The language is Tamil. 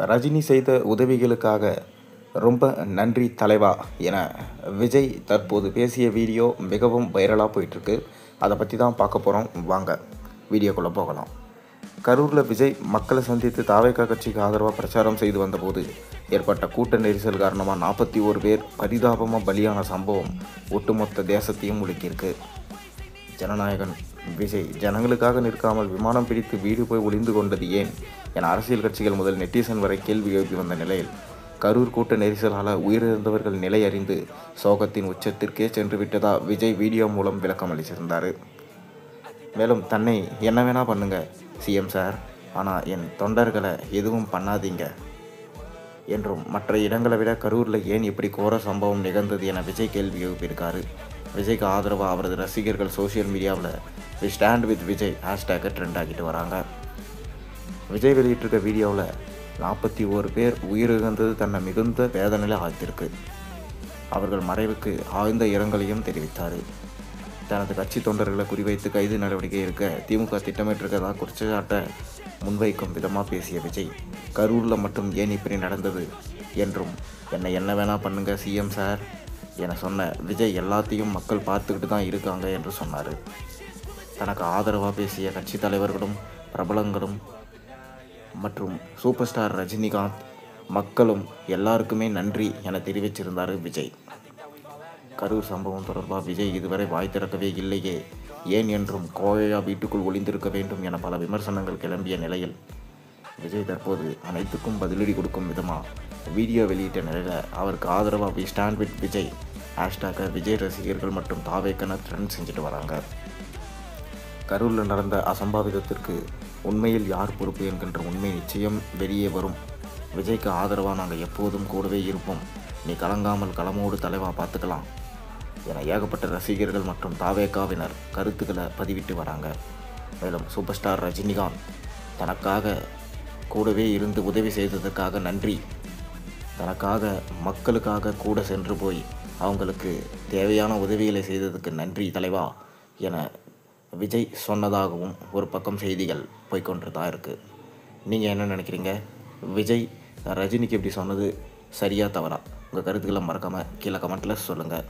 ரஜினி செய்த உதவிகளுக்காக ரொம்ப நன்றி தலைவா என விஜய் தற்போது பேசிய வீடியோ மிகவும் வைரலாக போயிட்டுருக்கு. அதை பற்றி தான் பார்க்க போகிறோம். வாங்க வீடியோக்குள்ளே போகலாம். கரூரில் விஜய் மக்களை சந்தித்து தாவேகா கட்சிக்கு ஆதரவாக பிரச்சாரம் செய்து வந்தபோது ஏற்பட்ட கூட்ட நெரிசல் காரணமாக 41 பேர் பரிதாபமாக பலியான சம்பவம் ஒட்டுமொத்த தேசத்தையும் உலுக்கியிருக்கு. ஜனநாயகன் விஜய் ஜனங்களுக்காக நிற்காமல் விமானம் பிடித்து வீடு போய் ஒளிந்து கொண்டது ஏன் என அரசியல் கட்சிகள் முதல் நெட்டிசன் வரை கேள்வி எழுப்பி வந்த நிலையில் கரூர் கூட்ட நெரிசலால் உயிரிழந்தவர்கள் நிலை அறிந்து சோகத்தின் உச்சத்திற்கே சென்று விட்டதா விஜய் வீடியோ மூலம் விளக்கம் அளிச்சிருந்தார். மேலும் தன்னை என்ன வேணா பண்ணுங்க சிஎம் சார், ஆனால் என் தொண்டர்களை எதுவும் பண்ணாதீங்க என்றும் மற்ற இடங்களை விட கரூரில் ஏன் இப்படி கோர சம்பவம் நிகழ்ந்தது என விஜய் கேள்வி எழுப்பியிருக்காரு. விஜய்க்கு ஆதரவாக அவரது ரசிகர்கள் சோஷியல் மீடியாவில் வி ஸ்டாண்ட் வித் விஜய் ஹேஷ்டேக்கை ட்ரெண்ட் ஆகிட்டு வராங்க. விஜய் வெளியிட்டிருக்க வீடியோவில் 41 பேர் உயிரிழந்தது தன்னை மிகுந்த வேதனையில் ஆழ்த்திருக்கு. அவர்கள் மறைவுக்கு ஆழ்ந்த இரங்கலையும் தெரிவித்தார். தனது கட்சி தொண்டர்களை குறிவைத்து கைது நடவடிக்கை எடுக்க திமுக திட்டமிட்டிருக்கதாக குற்றச்சாட்டை முன்வைக்கும் விதமாக பேசிய விஜய், கரூரில் மட்டும் ஏன் இப்படி நடந்தது என்றும் என்னை என்ன வேணா பண்ணுங்க சிஎம் சார் என சொன்ன விஜய் எல்லாத்தையும் மக்கள் பார்த்துக்கிட்டு தான் இருக்காங்க என்று சொன்னார். தனக்கு ஆதரவாக பேசிய கட்சி தலைவர்களும் பிரபலங்களும் மற்றும் சூப்பர் ஸ்டார் ரஜினிகாந்த் மக்களும் எல்லாருக்குமே நன்றி என தெரிவிச்சிருந்தார் விஜய். கரூர் சம்பவம் தொடர்பாக விஜய் இதுவரை வாய் திறக்கவே இல்லையே ஏன் என்றும் கோழையா வீட்டுக்குள் ஒளிந்திருக்க வேண்டும் என பல விமர்சனங்கள் கிளம்பிய நிலையில் விஜய் தற்போது அனைத்துக்கும் பதிலடி கொடுக்கும் விதமாக வீடியோ வெளியிட்ட நிலையில் அவருக்கு ஆதரவாக we stand with Vijay ஹேஷ்டாக Vijay ரசிகர்கள் மற்றும் தாவேக்கன ட்ரெண்ட் செஞ்சுட்டு வராங்க. கரூரில் நடந்த அசம்பாவிதத்திற்கு உண்மையில் யார் பொறுப்பு என்கின்ற உண்மை நிச்சயம் வெளியே வரும். விஜய்க்கு ஆதரவாக நாங்கள் எப்போதும் கூடவே இருப்போம், நீ கலங்காமல் களமோடு தலைவா பார்த்துக்கலாம் என ஏகப்பட்ட ரசிகர்கள் மற்றும் தாவேக்காவினர் கருத்துக்களை பதிவிட்டு வராங்க. மேலும் சூப்பர் ஸ்டார் ரஜினிகாந்த் தனக்காக கூடவே இருந்து உதவி செய்ததற்காக நன்றி, தனக்காக மக்களுக்காக கூட சென்று போய் அவங்களுக்கு தேவையான உதவிகளை செய்ததுக்கு நன்றி தலைவா என விஜய் சொன்னதாகவும் ஒரு பக்கம் செய்திகள் போய்கொண்டு தான் இருக்குது. நீங்கள் என்ன நினைக்கிறீங்க? விஜய் ரஜினிக்கு இப்படி சொன்னது சரியா தவறா? உங்கள் கருத்துக்களை மறக்காமல் கீழே கமெண்ட்டில் சொல்லுங்கள்.